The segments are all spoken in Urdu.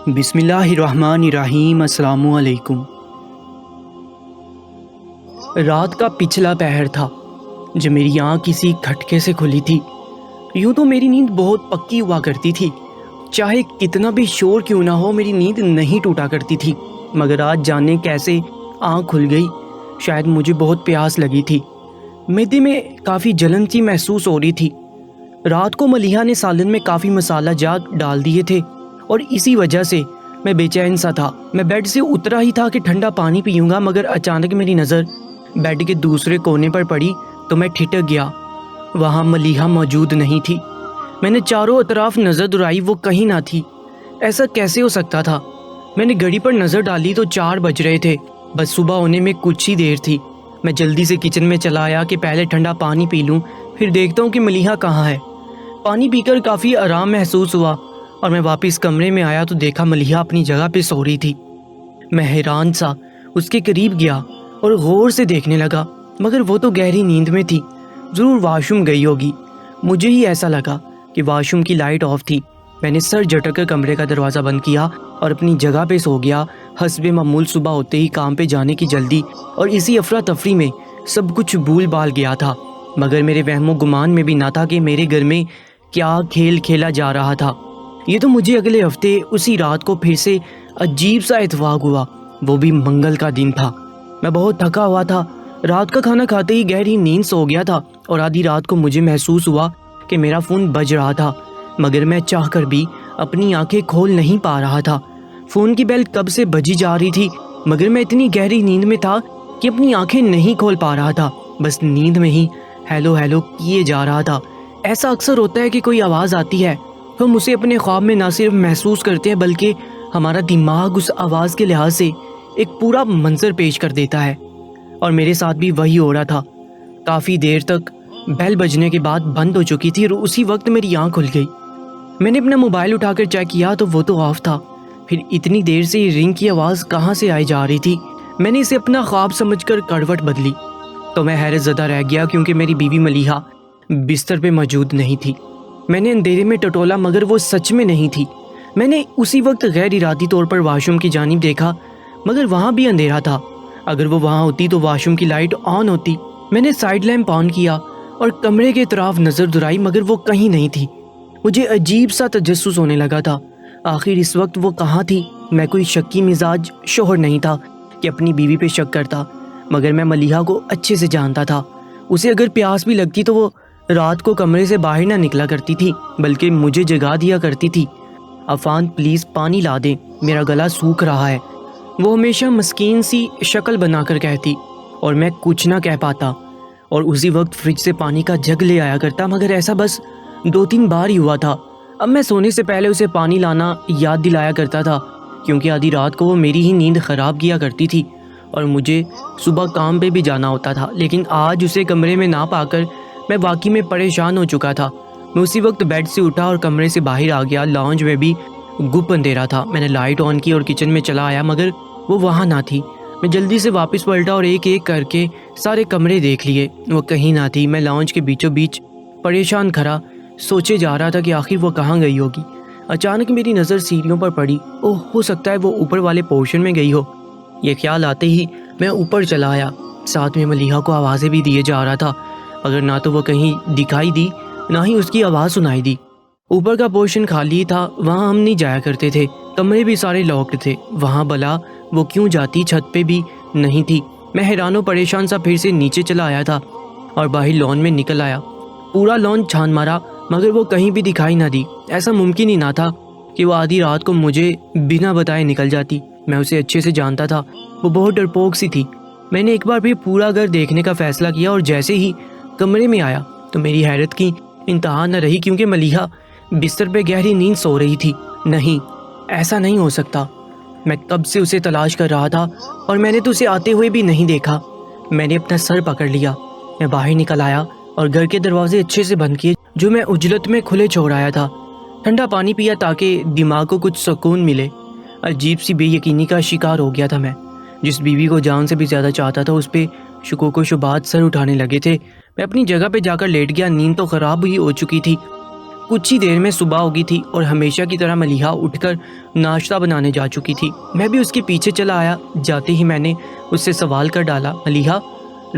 بسم اللہ الرحمن الرحیم۔ السلام علیکم۔ رات کا پچھلا پہر تھا جب میری آنکھ کسی کھٹکے سے کھلی تھی۔ یوں تو میری نیند بہت پکی ہوا کرتی تھی، چاہے کتنا بھی شور کیوں نہ ہو میری نیند نہیں ٹوٹا کرتی تھی، مگر آج جانے کیسے آنکھ کھل گئی۔ شاید مجھے بہت پیاس لگی تھی، معدے میں کافی جلن سی محسوس ہو رہی تھی۔ رات کو ملیحہ نے سالن میں کافی مسالہ جات ڈال دیے تھے اور اسی وجہ سے میں بے چین سا تھا۔ میں بیڈ سے اترا ہی تھا کہ ٹھنڈا پانی پیوں گا، مگر اچانک میری نظر بیڈ کے دوسرے کونے پر پڑی تو میں ٹھٹک گیا۔ وہاں ملیحہ موجود نہیں تھی۔ میں نے چاروں اطراف نظر دوڑائی، وہ کہیں نہ تھی۔ ایسا کیسے ہو سکتا تھا؟ میں نے گھڑی پر نظر ڈالی تو 4 بج رہے تھے، بس صبح ہونے میں کچھ ہی دیر تھی۔ میں جلدی سے کچن میں چلا آیا کہ پہلے ٹھنڈا پانی پی لوں، پھر دیکھتا ہوں کہ ملیحہ کہاں ہے۔ پانی پی کر کافی آرام محسوس ہوا اور میں واپس کمرے میں آیا تو دیکھا ملیحہ اپنی جگہ پہ سو رہی تھی۔ میں حیران سا اس کے قریب گیا اور غور سے دیکھنے لگا، مگر وہ تو گہری نیند میں تھی، ضرور واش روم گئی ہوگی۔ مجھے ہی ایسا لگا کہ واش روم کی لائٹ آف تھی۔ میں نے سر جھٹک کر کمرے کا دروازہ بند کیا اور اپنی جگہ پہ سو گیا۔ حسب معمول صبح ہوتے ہی کام پہ جانے کی جلدی اور اسی افراتفری میں سب کچھ بھول بھال گیا تھا، مگر میرے وہم و گمان میں بھی نہ تھا کہ میرے گھر میں کیا کھیل کھیلا جا رہا تھا۔ یہ تو مجھے اگلے ہفتے اسی رات کو پھر سے عجیب سا اتفاق ہوا، وہ بھی منگل کا دن تھا۔ میں بہت تھکا ہوا تھا، رات کا کھانا کھاتے ہی گہری نیند سو گیا تھا اور آدھی رات کو مجھے محسوس ہوا کہ میرا فون بج رہا تھا، مگر میں چاہ کر بھی اپنی آنکھیں کھول نہیں پا رہا تھا۔ فون کی بیل کب سے بجی جا رہی تھی، مگر میں اتنی گہری نیند میں تھا کہ اپنی آنکھیں نہیں کھول پا رہا تھا، بس نیند میں ہی ہیلو ہیلو کیے جا رہا تھا۔ ایسا اکثر ہوتا ہے کہ کوئی آواز آتی ہے، ہم اسے اپنے خواب میں نہ صرف محسوس کرتے ہیں بلکہ ہمارا دماغ اس آواز کے لحاظ سے ایک پورا منظر پیش کر دیتا ہے، اور میرے ساتھ بھی وہی ہو رہا تھا۔ کافی دیر تک بیل بجنے کے بعد بند ہو چکی تھی اور اسی وقت میری آنکھ کھل گئی۔ میں نے اپنا موبائل اٹھا کر چیک کیا تو وہ تو آف تھا۔ پھر اتنی دیر سے یہ رنگ کی آواز کہاں سے آئی جا رہی تھی؟ میں نے اسے اپنا خواب سمجھ کر کروٹ بدلی تو میں حیرت زدہ رہ گیا، کیونکہ میری بیوی ملیحہ بستر پہ موجود نہیں تھی۔ میں نے اندھیرے میں ٹٹولا، مگر وہ سچ میں نہیں تھی۔ میں نے اسی وقت غیر ارادی طور پر واش روم کی جانب دیکھا، مگر وہاں بھی اندھیرا تھا۔ اگر وہ وہاں ہوتی تو واش روم کی لائٹ آن ہوتی۔ میں نے سائیڈ لیمپ آن کیا اور کمرے کے اطراف نظر دوڑائی، مگر وہ کہیں نہیں تھی۔ مجھے عجیب سا تجسس ہونے لگا تھا، آخر اس وقت وہ کہاں تھی؟ میں کوئی شکی مزاج شوہر نہیں تھا کہ اپنی بیوی پہ شک کرتا، مگر میں ملیحہ کو اچھے سے جانتا تھا۔ اسے اگر پیاس بھی لگتی تو وہ رات کو کمرے سے باہر نہ نکلا کرتی تھی، بلکہ مجھے جگا دیا کرتی تھی۔ عفان پلیز پانی لا دیں، میرا گلا سوکھ رہا ہے، وہ ہمیشہ مسکین سی شکل بنا کر کہتی، اور میں کچھ نہ کہہ پاتا، اور اسی وقت فریج سے پانی کا جگ لے آیا کرتا، مگر ایسا بس 2-3 بار ہی ہوا تھا۔ اب میں سونے سے پہلے اسے پانی لانا یاد دلایا کرتا تھا، کیونکہ آدھی رات کو وہ میری ہی نیند خراب کیا کرتی تھی اور مجھے صبح کام پہ بھی جانا ہوتا تھا۔ لیکن آج اسے کمرے میں نہ پا کر میں واقعی میں پریشان ہو چکا تھا۔ میں اسی وقت بیڈ سے اٹھا اور کمرے سے باہر آ گیا۔ لاؤنج میں بھی گپ اندھیرا تھا۔ میں نے لائٹ آن کی اور کچن میں چلا آیا، مگر وہ وہاں نہ تھی۔ میں جلدی سے واپس پلٹا اور ایک ایک کر کے سارے کمرے دیکھ لیے، وہ کہیں نہ تھی۔ میں لاؤنج کے بیچوں بیچ پریشان کھڑا سوچے جا رہا تھا کہ آخر وہ کہاں گئی ہوگی۔ اچانک میری نظر سیڑھیوں پر پڑی۔ اوہ، ہو سکتا ہے وہ اوپر والے پورشن میں گئی ہو۔ یہ خیال آتے ہی میں اوپر چلا آیا، ساتھ میں ملیحہ کو آوازیں بھی دیے جا رہا تھا، مگر نہ تو وہ کہیں دکھائی دی نہ ہی اس کی آواز سنائی دی۔ اوپر کا پورشن خالی تھا، وہاں ہم نہیں جایا کرتے تھے، کمرے بھی سارے لاکڈ تھے، وہاں بلا وہ کیوں جاتی؟ چھت پہ بھی نہیں تھی۔ میں حیران و پریشان سا پھر سے نیچے چلا آیا تھا اور باہر لان میں نکل آیا۔ پورا لان چھان مارا، مگر وہ کہیں بھی دکھائی نہ دی۔ ایسا ممکن ہی نہ تھا کہ وہ آدھی رات کو مجھے بنا بتائے نکل جاتی۔ میں اسے اچھے سے جانتا تھا، وہ بہت ڈرپوک سی تھی۔ میں نے ایک بار پھر پورا گھر دیکھنے کا فیصلہ کیا اور جیسے ہی کمرے میں آیا تو میری حیرت کی انتہا نہ رہی، کیونکہ ملیحہ بستر پہ گہری نیند سو رہی تھی۔ نہیں، ایسا نہیں ہو سکتا، میں کب سے اسے تلاش کر رہا تھا اور میں نے تو اسے آتے ہوئے بھی نہیں دیکھا۔ میں نے اپنا سر پکڑ لیا، میں باہر نکل آیا اور گھر کے دروازے اچھے سے بند کیے جو میں عجلت میں کھلے چھوڑ آیا تھا۔ ٹھنڈا پانی پیا تاکہ دماغ کو کچھ سکون ملے۔ عجیب سی بے یقینی کا شکار ہو گیا تھا میں۔ جس بیوی کو جان سے بھی زیادہ چاہتا تھا، اس پہ شکوک و شبہات سر اٹھانے لگے تھے۔ میں اپنی جگہ پہ جا کر لیٹ گیا۔ نیند تو خراب ہی ہو چکی تھی، کچھ ہی دیر میں صبح ہو گئی تھی اور ہمیشہ کی طرح ملیحہ اٹھ کر ناشتہ بنانے جا چکی تھی۔ میں بھی اس کے پیچھے چلا آیا۔ جاتے ہی میں نے اس سے سوال کر ڈالا، ملیحہ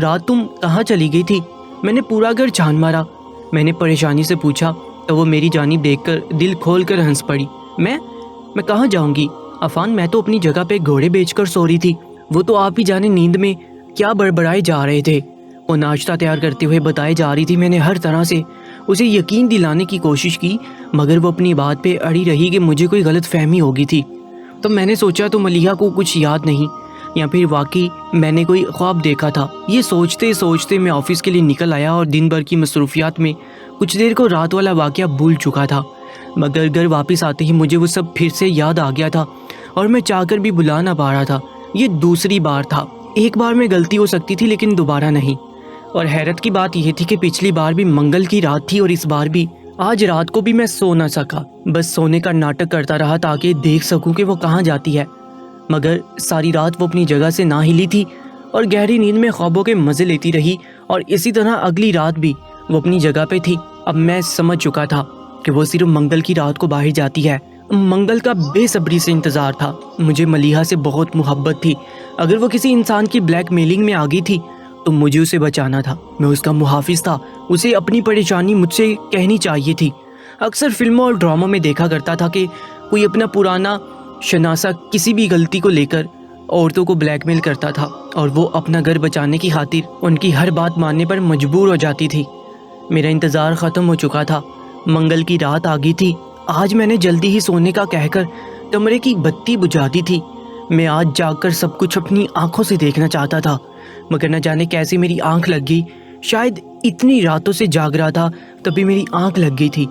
رات تم کہاں چلی گئی تھی؟ میں نے پورا گھر چھان مارا، میں نے پریشانی سے پوچھا تو وہ میری جانب دیکھ کر دل کھول کر ہنس پڑی۔ میں کہاں جاؤں گی عفان، میں تو اپنی جگہ پہ گھوڑے بیچ کر سو رہی تھی۔ وہ تو آپ ہی جانے نیند میں کیا بڑبڑائے جا رہے تھے۔ وہ ناشتہ تیار کرتے ہوئے بتائے جا رہی تھی۔ میں نے ہر طرح سے اسے یقین دلانے کی کوشش کی مگر وہ اپنی بات پہ اڑی رہی کہ مجھے کوئی غلط فہمی ہو گئی تھی۔ تو میں نے سوچا تو ملیحہ کو کچھ یاد نہیں یا پھر واقعی میں نے کوئی خواب دیکھا تھا۔ یہ سوچتے سوچتے میں آفس کے لیے نکل آیا اور دن بھر کی مصروفیات میں کچھ دیر کو رات والا واقعہ بھول چکا تھا، مگر گھر واپس آتے ہی مجھے وہ سب پھر سے یاد آ گیا تھا اور میں چاہ کر بھی بلا نہ پا رہا تھا۔ یہ دوسری بار تھا، ایک بار میں غلطی ہو سکتی تھی لیکن دوبارہ نہیں۔ اور حیرت کی بات یہ تھی کہ پچھلی بار بھی منگل کی رات تھی اور اس بار بھی۔ آج رات کو بھی میں سو نہ سکا، بس سونے کا ناٹک کرتا رہا تاکہ دیکھ سکوں کہ وہ کہاں جاتی ہے، مگر ساری رات وہ اپنی جگہ سے نہ ہلی تھی اور گہری نیند میں خوابوں کے مزے لیتی رہی، اور اسی طرح اگلی رات بھی وہ اپنی جگہ پہ تھی۔ اب میں سمجھ چکا تھا کہ وہ صرف منگل کی رات کو باہر جاتی ہے۔ منگل کا بے صبری سے انتظار تھا۔ مجھے ملیحہ سے بہت محبت تھی، اگر وہ کسی انسان کی بلیک میلنگ میں آ گئی تھی تو مجھے اسے بچانا تھا۔ میں اس کا محافظ تھا، اسے اپنی پریشانی مجھ سے کہنی چاہیے تھی۔ اکثر فلموں اور ڈراموں میں دیکھا کرتا تھا کہ کوئی اپنا پرانا شناسا کسی بھی غلطی کو لے کر عورتوں کو بلیک میل کرتا تھا اور وہ اپنا گھر بچانے کی خاطر ان کی ہر بات ماننے پر مجبور ہو جاتی تھی۔ میرا انتظار ختم ہو چکا تھا، منگل کی رات آ گئی تھی۔ آج میں نے جلدی ہی سونے کا کہہ کر کمرے کی بتی بجھا دی تھی۔ میں آج جاگ کر سب کچھ اپنی آنکھوں سے دیکھنا چاہتا تھا، مگر نہ جانے کیسے میری آنکھ لگ گئی۔ شاید اتنی راتوں سے جاگ رہا تھا تبھی میری آنکھ لگ گئی تھی،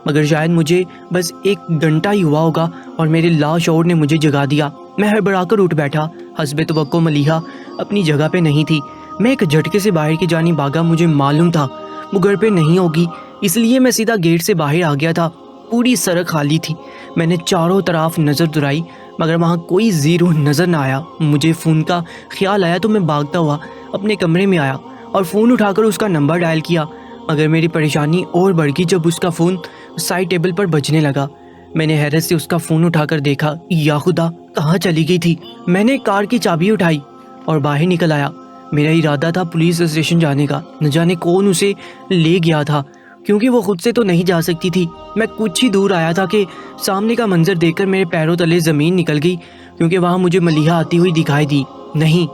مگر شاید مجھے بس 1 گھنٹہ ہی ہوا ہوگا اور میرے لاشعور نے مجھے جگا دیا۔ میں ہڑبڑا کر اٹھ بیٹھا۔ حسب توقع ملیحہ اپنی جگہ پہ نہیں تھی۔ میں ایک جھٹکے سے باہر کی جانب بھاگا، مجھے معلوم تھا وہ گھر پہ نہیں ہوگی، اس لیے میں سیدھا گیٹ سے باہر آ گیا تھا۔ پوری سڑک خالی تھی۔ میں نے چاروں طرف نظر دوڑائی مگر وہاں کوئی زیرو نظر نہ آیا۔ مجھے فون کا خیال آیا تو میں بھاگتا ہوا اپنے کمرے میں آیا اور فون اٹھا کر اس کا نمبر ڈائل کیا، مگر میری پریشانی اور بڑھ گئی جب اس کا فون سائڈ ٹیبل پر بجنے لگا۔ میں نے حیرت سے اس کا فون اٹھا کر دیکھا، یا خدا کہاں چلی گئی تھی۔ میں نے کار کی چابی اٹھائی اور باہر نکل آیا۔ میرا ارادہ تھا پولیس اسٹیشن جانے کا، نہ جانے کون اسے لے گیا تھا کیونکہ وہ خود سے تو نہیں جا سکتی تھی۔ میں کچھ ہی دور آیا تھا کہ سامنے کا منظر دیکھ کر میرے پیروں تلے زمین نکل گئی، کیونکہ وہاں مجھے ملیحہ آتی ہوئی دکھائی دی۔ نہیں،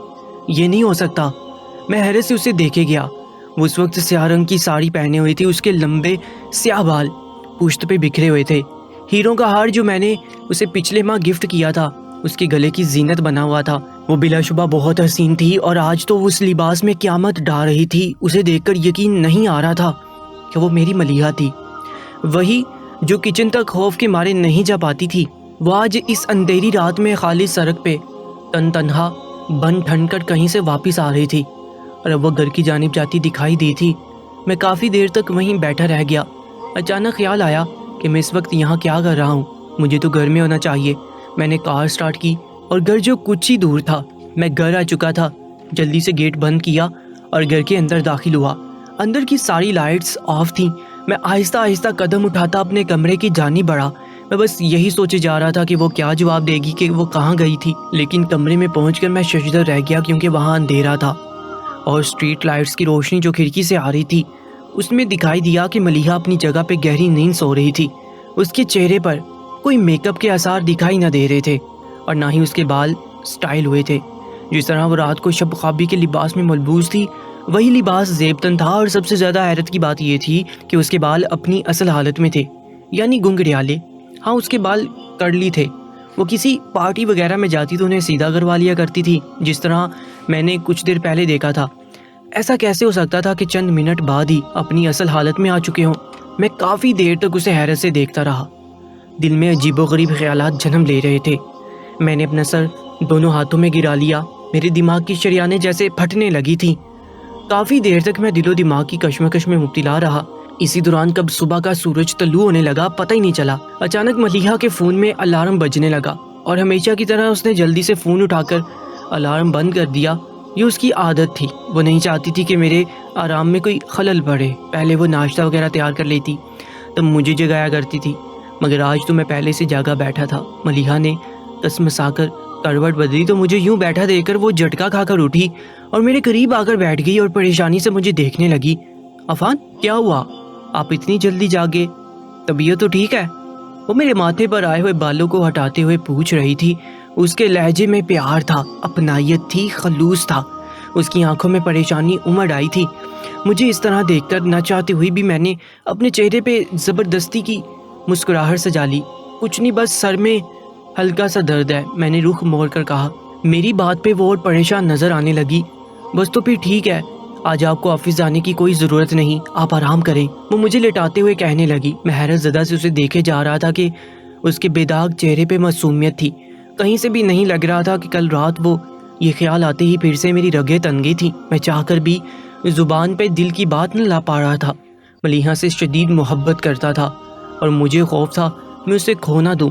یہ نہیں ہو سکتا۔ میں حیرت سے اسے دیکھے گیا۔ وہ اس وقت سیاہ رنگ کی ساڑی پہنے ہوئی تھی، اس کے لمبے سیاہ بال پشت پہ بکھرے ہوئے تھے۔ ہیروں کا ہار جو میں نے اسے پچھلے ماہ گفٹ کیا تھا اس کے گلے کی زینت بنا ہوا تھا۔ وہ بلا شبہ بہت حسین تھی اور آج تو اس لباس میں قیامت ڈھا رہی تھی۔ اسے دیکھ کر یقین نہیں آ رہا تھا کہ وہ میری ملیحہ تھی، وہی جو کچن تک خوف کے مارے نہیں جا پاتی تھی۔ وہ آج اس اندھیری رات میں خالی سڑک پہ تنہا بن ٹھن کر کہیں سے واپس آ رہی تھی اور اب وہ گھر کی جانب جاتی دکھائی دی تھی۔ میں کافی دیر تک وہیں بیٹھا رہ گیا۔ اچانک خیال آیا کہ میں اس وقت یہاں کیا کر رہا ہوں، مجھے تو گھر میں ہونا چاہیے۔ میں نے کار سٹارٹ کی اور گھر جو کچھ ہی دور تھا، میں گھر آ چکا تھا۔ جلدی سے گیٹ بند کیا اور گھر کے اندر داخل ہوا۔ اندر کی ساری لائٹس آف تھیں۔ میں آہستہ آہستہ قدم اٹھاتا اپنے کمرے کی جانب بڑھا۔ میں بس یہی سوچے جا رہا تھا کہ وہ کیا جواب دے گی کہ وہ کہاں گئی تھی، لیکن کمرے میں پہنچ کر میں ششدر رہ گیا کیونکہ وہاں اندھیرا تھا اور اسٹریٹ لائٹس کی روشنی جو کھڑکی سے آ رہی تھی اس میں دکھائی دیا کہ ملیحہ اپنی جگہ پہ گہری نیند سو رہی تھی۔ اس کے چہرے پر کوئی میک اپ کے آثار دکھائی نہ دے رہے تھے اور نہ ہی اس کے بال سٹائل ہوئے تھے۔ جس طرح وہ رات کو شب خوابی کے لباس میں ملبوس تھی وہی لباس زیب تن تھا، اور سب سے زیادہ حیرت کی بات یہ تھی کہ اس کے بال اپنی اصل حالت میں تھے، یعنی گنگریالے۔ ہاں، اس کے بال کرلی تھے۔ وہ کسی پارٹی وغیرہ میں جاتی تو انہیں سیدھا کروا لیا کرتی تھی، جس طرح میں نے کچھ دیر پہلے دیکھا تھا۔ ایسا کیسے ہو سکتا تھا کہ چند منٹ بعد ہی اپنی اصل حالت میں آ چکے ہوں؟ میں کافی دیر تک اسے حیرت سے دیکھتا رہا۔ دل میں عجیب و غریب خیالات جنم لے رہے تھے۔ میں نے اپنا سر دونوں ہاتھوں میں گرا لیا، میرے دماغ کی شریانیں جیسے پھٹنے لگی تھیں۔ کافی دیر تک میں دل و دماغ کی کشمکش میں مبتلا رہا۔ اسی دوران کب صبح کا سورج طلوع ہونے لگا پتہ ہی نہیں چلا۔ اچانک ملیحہ کے فون میں الارم بجنے لگا اور ہمیشہ کی طرح اس نے جلدی سے فون اٹھا کر الارم بند کر دیا۔ یہ اس کی عادت تھی، وہ نہیں چاہتی تھی کہ میرے آرام میں کوئی خلل پڑے۔ پہلے وہ ناشتہ وغیرہ تیار کر لیتی تب مجھے جگایا کرتی تھی، مگر آج تو میں پہلے سے جاگا بیٹھا تھا۔ ملیحہ نے کسمسا کر کروٹ بدلی تو مجھے یوں بیٹھا دیکھ کر وہ جھٹکا کھا کر اٹھی اور میرے قریب آ کر بیٹھ گئی اور پریشانی سے مجھے دیکھنے لگی۔ عفان، کیا ہوا؟ آپ اتنی جلدی جاگے؟ طبیعت تو ٹھیک ہے؟ وہ میرے ماتھے پر آئے ہوئے بالوں کو ہٹاتے ہوئے پوچھ رہی تھی۔ اس کے لہجے میں پیار تھا، اپنائیت تھی، خلوص تھا۔ اس کی آنکھوں میں پریشانی امڑ آئی تھی۔ مجھے اس طرح دیکھ کر نہ چاہتے ہوئے بھی میں نے اپنے چہرے پہ زبردستی کی مسکراہٹ سجا لی۔ کچھ نہیں، بس سر میں ہلکا سا درد ہے، میں نے رخ موڑ کر کہا۔ میری بات پہ وہ اور پریشان نظر آنے لگی۔ بس تو پھر ٹھیک ہے، آج آپ کو آفس جانے کی کوئی ضرورت نہیں، آپ آرام کریں، وہ مجھے لٹاتے ہوئے کہنے لگی۔ میں حیرت زدہ سے اسے دیکھے جا رہا تھا کہ اس کے بے داغ چہرے پہ معصومیت تھی۔ کہیں سے بھی نہیں لگ رہا تھا کہ کل رات وہ یہ خیال آتے ہی پھر سے میری رگیں تن گئی تھیں۔ میں چاہ کر بھی زبان پہ دل کی بات نہ لا پا رہا تھا۔ ملیحہ سے شدید محبت کرتا تھا اور مجھے خوف تھا میں اسے کھو نہ دوں۔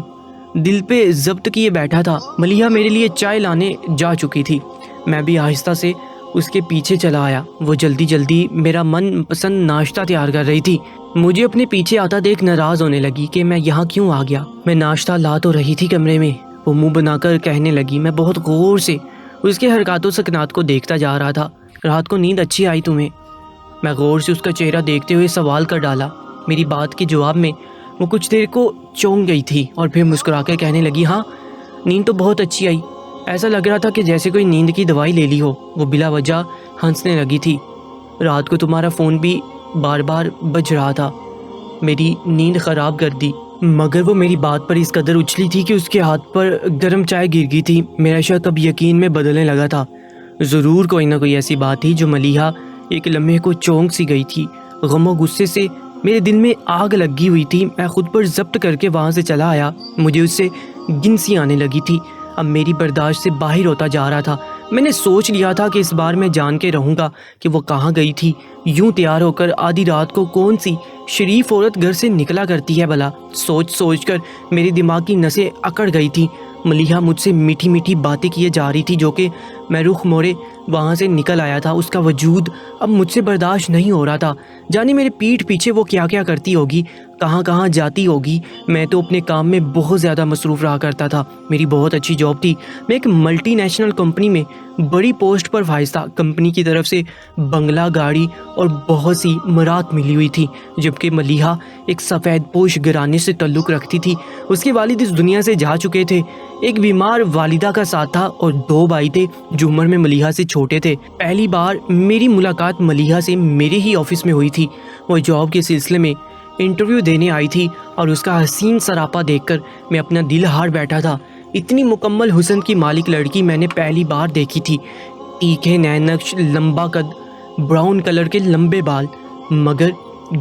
دل پہ ضبط کیے بیٹھا تھا۔ ملیحہ میرے لیے چائے لانے جا چکی تھی۔ میں بھی آہستہ سے اس کے پیچھے چلا آیا۔ وہ جلدی جلدی میرا من پسند ناشتہ تیار کر رہی تھی۔ مجھے اپنے پیچھے آتا دیکھ ناراض ہونے لگی کہ میں یہاں کیوں آ گیا۔ میں ناشتہ لا تو رہی تھی کمرے میں، وہ منہ بنا کر کہنے لگی۔ میں بہت غور سے اس کے حرکات و سکنات کو دیکھتا جا رہا تھا۔ رات کو نیند اچھی آئی تمہیں؟ میں غور سے اس کا چہرہ دیکھتے ہوئے سوال کر ڈالا۔ میری بات کے جواب میں وہ کچھ دیر کو چونک گئی تھی اور پھر مسکرا کر کہنے لگی، ہاں نیند تو بہت اچھی آئی، ایسا لگ رہا تھا کہ جیسے کوئی نیند کی دوائی لے لی ہو۔ وہ بلا وجہ ہنسنے لگی تھی۔ رات کو تمہارا فون بھی بار بار بج رہا تھا، میری نیند خراب کر دی۔ مگر وہ میری بات پر اس قدر اچھلی تھی کہ اس کے ہاتھ پر گرم چائے گر گئی تھی۔ میرا شک اب یقین میں بدلنے لگا تھا۔ ضرور کوئی نہ کوئی ایسی بات تھی جو ملیحہ ایک لمحے کو چونک سی گئی تھی۔ غم و غصے سے میرے دل میں آگ لگی ہوئی تھی۔ میں خود پر ضبط کر کے وہاں سے چلا آیا۔ مجھے اس سے گنسی آنے لگی تھی۔ اب میری برداشت سے باہر ہوتا جا رہا تھا۔ میں نے سوچ لیا تھا کہ اس بار میں جان کے رہوں گا کہ وہ کہاں گئی تھی۔ یوں تیار ہو کر آدھی رات کو کون سی شریف عورت گھر سے نکلا کرتی ہے بھلا؟ سوچ سوچ کر میری دماغ کی نسیں اکڑ گئی تھی۔ ملیحہ مجھ سے میٹھی میٹھی باتیں کیے جا رہی تھی جو کہ میں رخ موڑے وہاں سے نکل آیا تھا۔ اس کا وجود اب مجھ سے برداشت نہیں ہو رہا تھا۔ جانے میرے پیٹھ پیچھے وہ کیا کیا کرتی ہوگی، کہاں کہاں جاتی ہوگی۔ میں تو اپنے کام میں بہت زیادہ مصروف رہا کرتا تھا۔ میری بہت اچھی جاب تھی، میں ایک ملٹی نیشنل کمپنی میں بڑی پوسٹ پر فائز تھا۔ کمپنی کی طرف سے بنگلہ، گاڑی اور بہت سی مراد ملی ہوئی تھی، جبکہ ملیحہ ایک سفید پوش گھرانے سے تعلق رکھتی تھی۔ اس کے والد اس دنیا سے جا چکے تھے۔ ایک بیمار والدہ کا ساتھ تھا اور 2 بھائی تھے جو عمر میں ملیحہ سے چھوٹے تھے۔ پہلی بار میری ملاقات ملیحہ سے میرے ہی آفس میں ہوئی تھی۔ وہ جاب کے سلسلے میں انٹرویو دینے آئی تھی اور اس کا حسین سراپا دیکھ کر میں اپنا دل ہار بیٹھا تھا۔ اتنی مکمل حسن کی مالک لڑکی میں نے پہلی بار دیکھی تھی۔ تیکھے نینکش، لمبا قد، براؤن کلر کے لمبے بال، مگر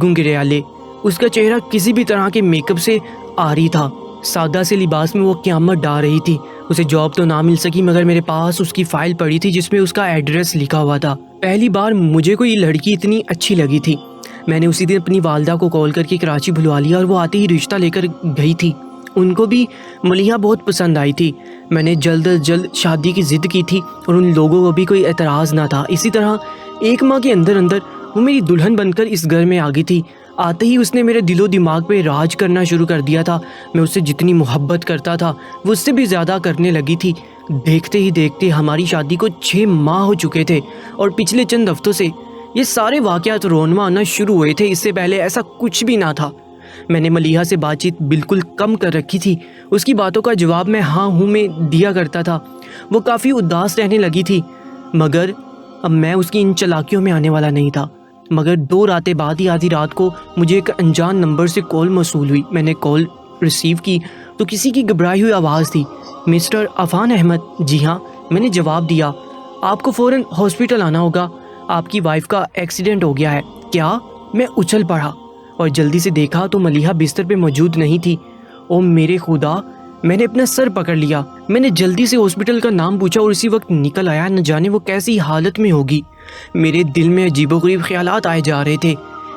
گنگریالے۔ اس کا چہرہ کسی بھی طرح کے میک اپ سے عاری تھا۔ سادہ سے لباس میں وہ قیامت ڈال رہی تھی۔ اسے جاب تو نہ مل سکی مگر میرے پاس اس کی فائل پڑی تھی جس میں اس کا ایڈریس لکھا ہوا تھا۔ پہلی بار مجھے کوئی لڑکی اتنی اچھی لگی تھی۔ میں نے اسی دن اپنی والدہ کو کال کر کے کراچی بلوا لیا اور وہ آتے ہی رشتہ لے کر گئی تھی۔ ان کو بھی ملیحہ بہت پسند آئی تھی۔ میں نے جلد از جلد شادی کی ضد کی تھی اور ان لوگوں کو بھی کوئی اعتراض نہ تھا۔ اسی طرح 1 ماہ کے اندر اندر وہ میری دلہن بن کر اس گھر میں آ گئی تھی۔ آتے ہی اس نے میرے دل و دماغ پہ راج کرنا شروع کر دیا تھا۔ میں اس سے جتنی محبت کرتا تھا وہ اس سے بھی زیادہ کرنے لگی تھی۔ دیکھتے ہی دیکھتے ہماری شادی کو 6 ماہ ہو چکے تھے اور پچھلے چند ہفتوں سے یہ سارے واقعات رونما آنا شروع ہوئے تھے۔ اس سے پہلے ایسا کچھ بھی نہ تھا۔ میں نے ملیحہ سے بات چیت بالکل کم کر رکھی تھی۔ اس کی باتوں کا جواب میں ہاں ہوں میں دیا کرتا تھا۔ وہ کافی اداس رہنے لگی تھی، مگر اب میں اس کی ان چالاکیوں میں آنے والا نہیں تھا۔ مگر 2 راتیں بعد ہی آدھی رات کو مجھے ایک انجان نمبر سے کال موصول ہوئی۔ میں نے کال ریسیو کی تو کسی کی گھبرائی ہوئی آواز تھی۔ مسٹر عفان احمد؟ جی ہاں، میں نے جواب دیا۔ آپ کو فوراً ہاسپٹل آنا ہوگا، آپ کی وائف کا ایکسیڈنٹ ہو گیا ہے۔ کیا؟ میں اچھل پڑا اور جلدی سے دیکھا تو ملیحہ بستر پہ موجود نہیں تھی۔ او میرے خدا! میں نے اپنا سر پکڑ لیا۔ میں نے جلدی سے ہاسپٹل کا نام پوچھا اور اسی وقت نکل آیا۔ نہ جانے وہ کیسی حالت میں ہوگی۔ میرے دل میں عجیب و غریب خیالات آئے جا رہے تھے۔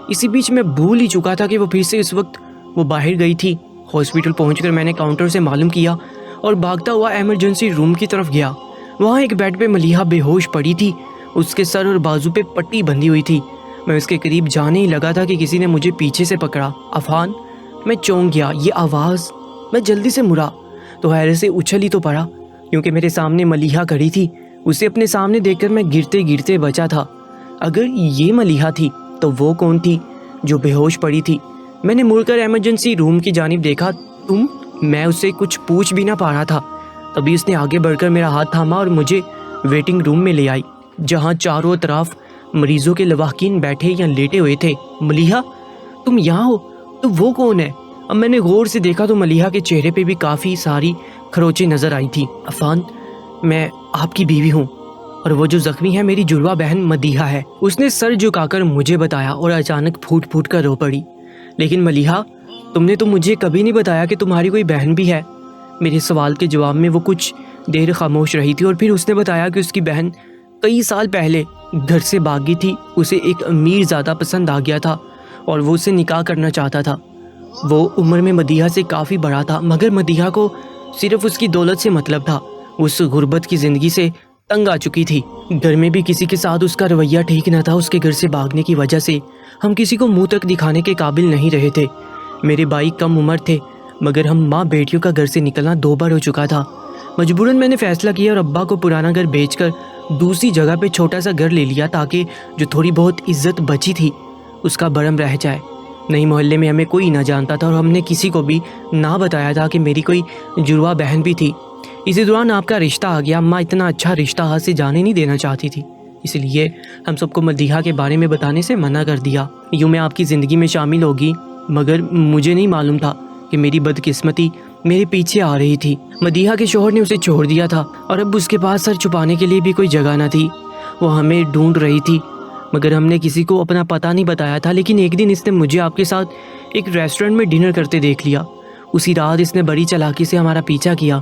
اسی بیچ میں بھول ہی چکا تھا کہ وہ پھر سے اس وقت وہ باہر گئی تھی۔ ہاسپٹل پہنچ کر میں نے کاؤنٹر سے معلوم کیا اور بھاگتا ہوا ایمرجنسی روم کی طرف گیا۔ وہاں ایک بیڈ پہ ملیحہ بے ہوش پڑی تھی۔ اس کے سر اور بازو پہ پٹی بندھی ہوئی تھی۔ میں اس کے قریب جانے ہی لگا تھا کہ کسی نے مجھے پیچھے سے پکڑا۔ عفان، میں چونک گیا، یہ آواز! میں جلدی سے مڑا تو حیرت سے اچھل ہی تو پڑا کیونکہ میرے سامنے ملیحہ کھڑی تھی۔ اسے اپنے سامنے دیکھ کر میں گرتے گرتے بچا تھا۔ اگر یہ ملیحہ تھی تو وہ کون تھی جو بے ہوش پڑی تھی؟ میں نے مڑ کر ایمرجنسی روم کی جانب دیکھا۔ تم؟ میں اس سے کچھ پوچھ بھی نہ پا رہا تھا، تبھی اس نے آگے بڑھ کر میرا ہاتھ تھاما اور مجھے ویٹنگ روم میں لے آئی، جہاں چاروں طرف مریضوں کے لواحقین بیٹھے یا لیٹے ہوئے تھے۔ ملیحہ، تم یہاں ہو؟ تو وہ کون ہے؟ اب میں نے غور سے دیکھا تو ملیحہ کے چہرے پہ بھی کافی ساری خروچیں نظر آئی تھی۔ عفان، میں آپ کی بیوی ہوں، اور وہ جو زخمی ہے میری جڑواں بہن مدیحہ ہے، اس نے سر جھکا کر مجھے بتایا اور اچانک پھوٹ پھوٹ کر رو پڑی۔ لیکن ملیحہ، تم نے تو مجھے کبھی نہیں بتایا کہ تمہاری کوئی بہن بھی ہے۔ میرے سوال کے جواب میں وہ کچھ دیر خاموش رہی تھی اور پھر اس نے بتایا کہ اس کی بہن کئی سال پہلے گھر سے بھاگی تھی۔ اسے ایک امیر زیادہ پسند آ گیا تھا اور وہ اسے نکاح کرنا چاہتا تھا۔ وہ عمر میں مدیحہ سے کافی بڑا تھا، مگر مدیحہ کو صرف اس کی دولت سے مطلب تھا۔ اس غربت کی زندگی سے تنگ آ چکی تھی۔ گھر میں بھی کسی کے ساتھ اس کا رویہ ٹھیک نہ تھا۔ اس کے گھر سے بھاگنے کی وجہ سے ہم کسی کو منہ تک دکھانے کے قابل نہیں رہے تھے۔ میرے بھائی کم عمر تھے، مگر ہم ماں بیٹیوں کا گھر سے نکلنا 2 بار ہو چکا تھا۔ مجبوراً میں نے فیصلہ کیا اور ابا کو پرانا گھر بیچ کر دوسری جگہ پہ چھوٹا سا گھر لے لیا تاکہ جو تھوڑی بہت عزت بچی تھی اس کا برم رہ جائے۔ نئی محلے میں ہمیں کوئی نہ جانتا تھا اور ہم نے کسی کو بھی نہ بتایا تھا کہ میری کوئی جڑواں بہن بھی تھی۔ اسی دوران آپ کا رشتہ آ گیا۔ اماں اتنا اچھا رشتہ ہاتھ سے جانے نہیں دینا چاہتی تھی، اس لیے ہم سب کو مدیحہ کے بارے میں بتانے سے منع کر دیا۔ یوں میں آپ کی زندگی میں شامل ہوگی، مگر مجھے نہیں معلوم تھا کہ میری بدقسمتی میرے پیچھے آ رہی تھی۔ مدیحہ کے شوہر نے اسے چھوڑ دیا تھا اور اب اس کے پاس سر چھپانے کے لیے بھی کوئی جگہ نہ تھی۔ وہ ہمیں ڈھونڈ رہی تھی، مگر ہم نے کسی کو اپنا پتہ نہیں بتایا تھا۔ لیکن ایک دن اس نے مجھے آپ کے ساتھ ایک ریسٹورنٹ میں ڈنر کرتے دیکھ لیا۔ اسی رات اس نے بڑی چالاکی سے ہمارا پیچھا کیا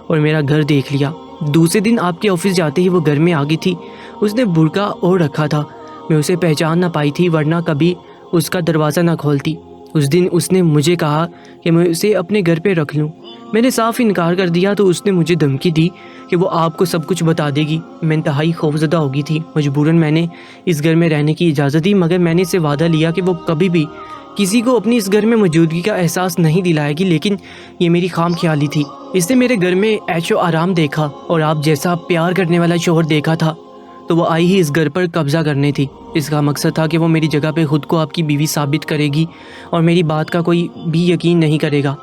اور میرا گھر دیکھ لیا۔ دوسرے دن آپ کے آفس جاتے ہی وہ گھر میں آ گئی تھی۔ اس نے برقع اوڑھ رکھا تھا۔ میں اسے پہچان نہ پائی تھی، ورنہ کبھی اس کا دروازہ نہ کھولتی۔ اس دن اس نے مجھے کہا کہ میں اسے اپنے گھر پہ رکھ لوں۔ میں نے صاف انکار کر دیا تو اس نے مجھے دھمکی دی کہ وہ آپ کو سب کچھ بتا دے گی۔ میں انتہائی خوفزدہ ہو گئی تھی۔ مجبوراً میں نے اس گھر میں رہنے کی اجازت دی، مگر میں نے اسے وعدہ لیا کہ وہ کبھی بھی کسی کو اپنی اس گھر میں موجودگی کا احساس نہیں دلائے گی۔ لیکن یہ میری خام خیالی تھی۔ اس نے میرے گھر میں عیش و آرام دیکھا اور آپ جیسا پیار کرنے والا شوہر دیکھا تھا تو وہ آئی ہی اس گھر پر قبضہ کرنے تھی۔ اس کا مقصد تھا کہ وہ میری جگہ پہ خود کو آپ کی بیوی ثابت کرے گی اور میری بات کا کوئی بھی یقین نہیں کرے گا۔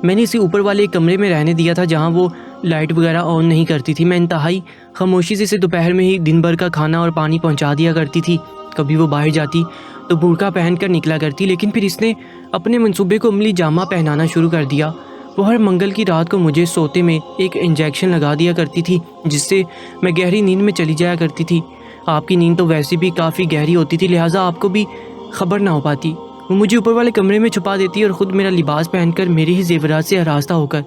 میں نے اسے اوپر والے کمرے میں رہنے دیا تھا جہاں وہ لائٹ وغیرہ آن نہیں کرتی تھی۔ میں انتہائی خاموشی سے اسے دوپہر میں ہی دن بھر کا کھانا اور پانی پہنچا دیا کرتی تھی۔ کبھی وہ باہر جاتی تو برقع پہن کر نکلا کرتی، لیکن پھر اس نے اپنے منصوبے کو عملی جامہ پہنانا شروع کر دیا۔ وہ ہر منگل کی رات کو مجھے سوتے میں ایک انجیکشن لگا دیا کرتی تھی جس سے میں گہری نیند میں چلی جایا کرتی تھی۔ آپ کی نیند تو ویسے بھی کافی گہری ہوتی تھی، لہٰذا آپ کو بھی خبر نہ ہو پاتی۔ وہ مجھے اوپر والے کمرے میں چھپا دیتی اور خود میرا لباس پہن کر میرے ہی زیورات سے آراستہ ہو کر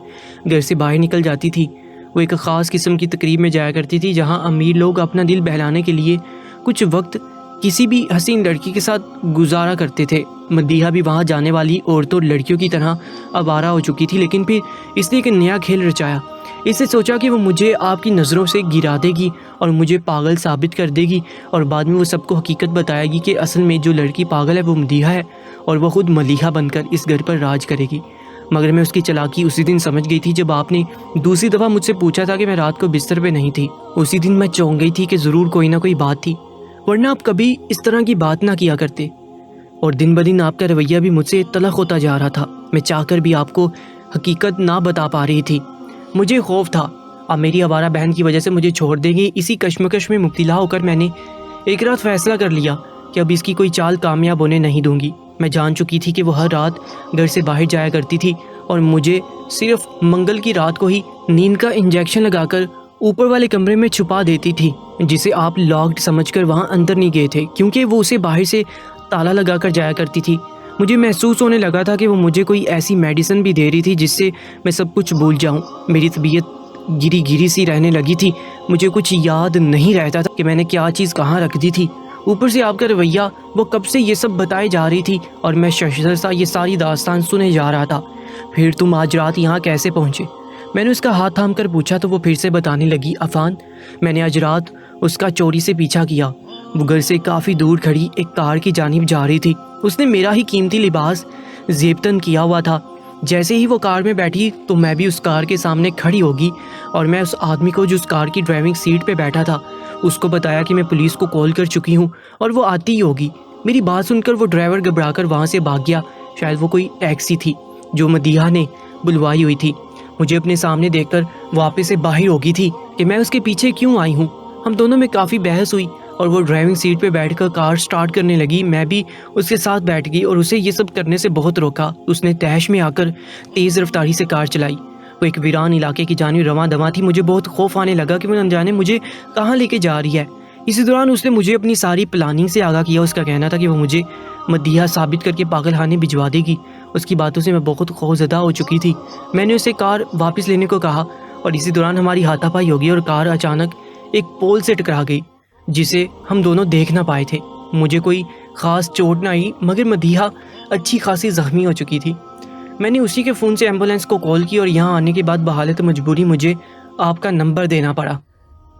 گھر سے باہر نکل جاتی تھی۔ وہ ایک خاص قسم کی تقریب میں جایا کرتی تھی جہاں امیر لوگ اپنا دل بہلانے کے لیے کچھ وقت کسی بھی حسین لڑکی کے ساتھ گزارا کرتے تھے۔ مدیحہ بھی وہاں جانے والی عورتوں اور لڑکیوں کی طرح آوارہ ہو چکی تھی، لیکن پھر اس نے ایک نیا کھیل رچایا۔ اس نے سوچا کہ وہ مجھے آپ کی نظروں سے گرا دے گی اور مجھے پاگل ثابت کر دے گی، اور بعد میں وہ سب کو حقیقت بتائے گی کہ اصل میں جو لڑکی پاگل ہے وہ مدیحہ ہے اور وہ خود ملیحہ بن کر اس گھر پر راج کرے گی۔ مگر میں اس کی چالاکی اسی دن سمجھ گئی تھی جب آپ نے دوسری دفعہ مجھ سے پوچھا تھا کہ میں رات کو بستر پہ نہیں تھی۔ اسی دن میں چونک گئی تھی کہ ضرور کوئی نہ کوئی بات تھی، ورنہ آپ کبھی اس طرح کی بات نہ کیا کرتے، اور دن بدن آپ کا رویہ بھی مجھ سے تلخ ہوتا جا رہا تھا۔ میں چاہ کر بھی آپ کو حقیقت نہ بتا پا رہی تھی۔ مجھے خوف تھا آپ میری آوارہ بہن کی وجہ سے مجھے چھوڑ دیں گے۔ اسی کشمکش میں مبتلا ہو کر میں نے ایک رات فیصلہ کر لیا کہ اب اس کی کوئی چال کامیاب ہونے نہیں دوں گی۔ میں جان چکی تھی کہ وہ ہر رات گھر سے باہر جایا کرتی تھی اور مجھے صرف منگل کی رات کو ہی نیند کا انجیکشن لگا کر اوپر والے کمرے میں چھپا دیتی تھی، جسے آپ لاکڈ سمجھ کر وہاں اندر نہیں گئے تھے کیونکہ وہ اسے باہر سے تالا لگا کر جایا کرتی تھی۔ مجھے محسوس ہونے لگا تھا کہ وہ مجھے کوئی ایسی میڈیسن بھی دے رہی تھی جس سے میں سب کچھ بھول جاؤں۔ میری طبیعت گری گری سی رہنے لگی تھی۔ مجھے کچھ یاد نہیں رہتا تھا کہ میں نے کیا چیز کہاں رکھ دی تھی۔ اوپر سے آپ کا رویہ، وہ کب سے یہ سب بتائے جا رہی تھی اور میں شرسا یہ ساری داستان سنے جا رہا تھا۔ پھر تم آج رات یہاں کیسے پہنچے؟ میں نے اس کا ہاتھ تھام کر پوچھا تو وہ پھر سے بتانے لگی۔ عفان، میں نے آج رات اس کا چوری سے پیچھا کیا۔ وہ گھر سے کافی دور کھڑی ایک کار کی جانب جا رہی تھی۔ اس نے میرا ہی قیمتی لباس زیبتن کیا ہوا تھا۔ جیسے ہی وہ کار میں بیٹھی تو میں بھی اس کار کے سامنے کھڑی ہوگی اور میں اس آدمی کو جو اس کار کی ڈرائیونگ سیٹ پہ بیٹھا تھا اس کو بتایا کہ میں پولیس کو کال کر چکی ہوں اور وہ آتی ہی ہوگی۔ میری بات سن کر وہ ڈرائیور گھبرا کر وہاں سے بھاگ گیا۔ شاید وہ کوئی ٹیکسی تھی جو مدیحہ نے بلوائی ہوئی تھی۔ مجھے اپنے سامنے دیکھ کر واپس سے باہر ہو گئی تھی کہ میں اس کے پیچھے کیوں آئی ہوں۔ ہم دونوں میں کافی بحث ہوئی اور وہ ڈرائیونگ سیٹ پہ بیٹھ کر کار سٹارٹ کرنے لگی۔ میں بھی اس کے ساتھ بیٹھ گئی اور اسے یہ سب کرنے سے بہت روکا۔ اس نے تیش میں آ کر تیز رفتاری سے کار چلائی۔ وہ ایک ویران علاقے کی جانب رواں دواں تھی۔ مجھے بہت خوف آنے لگا کہ وہ نہ جانے مجھے کہاں لے کے جا رہی ہے۔ اسی دوران اس نے مجھے اپنی ساری پلاننگ سے آگاہ کیا۔ اس کا کہنا تھا کہ وہ مجھے مدیحہ ثابت کر کے پاگل خانے بھجوا دے گی۔ اس کی باتوں سے میں بہت خوفزدہ ہو چکی تھی۔ میں نے اسے کار واپس لینے کو کہا اور اسی دوران ہماری ہاتھا پائی ہو گئی اور کار اچانک ایک پول سے ٹکرا گئی جسے ہم دونوں دیکھ نہ پائے تھے۔ مجھے کوئی خاص چوٹ نہ آئی مگر مدیحہ اچھی خاصی زخمی ہو چکی تھی۔ میں نے اسی کے فون سے ایمبولینس کو کال کی اور یہاں آنے کے بعد بحالت مجبوری مجھے آپ کا نمبر دینا پڑا،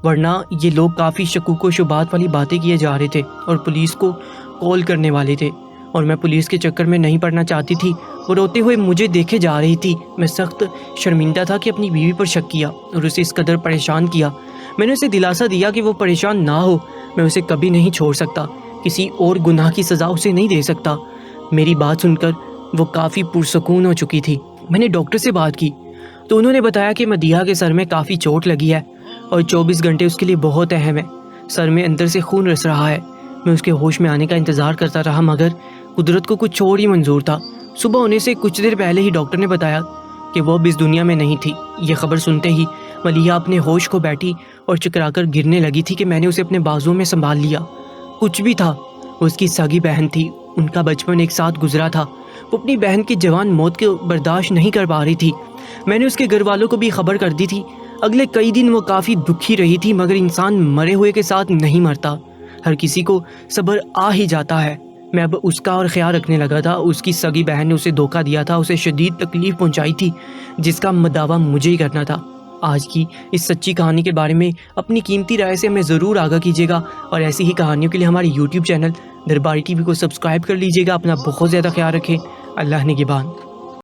ورنہ یہ لوگ کافی شکوک و شبہات والی باتیں کیے جا رہے تھے اور پولیس کو کال کرنے والے تھے اور میں پولیس کے چکر میں نہیں پڑنا چاہتی تھی۔ وہ روتے ہوئے مجھے دیکھے جا رہی تھی۔ میں سخت شرمندہ تھا کہ اپنی بیوی پر شک کیا اور اسے اس قدر پریشان کیا۔ میں نے اسے دلاسا دیا کہ وہ پریشان نہ ہو، میں اسے کبھی نہیں چھوڑ سکتا، کسی اور گناہ کی سزا اسے نہیں دے سکتا۔ میری بات سن کر وہ کافی پرسکون ہو چکی تھی۔ میں نے ڈاکٹر سے بات کی تو انہوں نے بتایا کہ مدیحہ کے سر میں کافی چوٹ لگی ہے اور 24 گھنٹے اس کے لیے بہت اہم ہے۔ سر میں اندر سے خون رس رہا ہے۔ میں اس کے ہوش میں آنے کا انتظار کرتا رہا مگر قدرت کو کچھ اور ہی منظور تھا۔ صبح ہونے سے کچھ دیر پہلے ہی ڈاکٹر نے بتایا کہ وہ اب اس دنیا میں نہیں تھی۔ یہ خبر سنتے ہی ملیحہ اپنے ہوش کو بیٹھی اور چکرا کر گرنے لگی تھی کہ میں نے اسے اپنے بازو میں سنبھال لیا۔ کچھ بھی تھا، وہ اس کی سگی بہن تھی، ان کا بچپن ایک ساتھ گزرا تھا۔ وہ اپنی بہن کی جوان موت کو برداشت نہیں کر پا رہی تھی۔ میں نے اس کے گھر والوں کو بھی خبر کر دی تھی۔ اگلے کئی دن وہ کافی دکھی رہی تھی مگر انسان مرے ہوئے کے ساتھ نہیں مرتا، ہر کسی کو صبر آ ہی جاتا ہے۔ میں اب اس کا اور خیال رکھنے لگا تھا۔ اس کی سگی بہن نے اسے دھوکہ دیا تھا، اسے شدید تکلیف پہنچائی تھی جس کا مداوع مجھے ہی کرنا تھا۔ آج کی اس سچی کہانی کے بارے میں اپنی قیمتی رائے سے ہمیں ضرور آگاہ کیجیے گا اور ایسی ہی کہانیوں کے لیے ہماری یوٹیوب چینل درباری ٹی وی کو سبسکرائب کر لیجیے گا۔ اپنا بہت زیادہ خیال رکھیں۔ اللہ نگہبان۔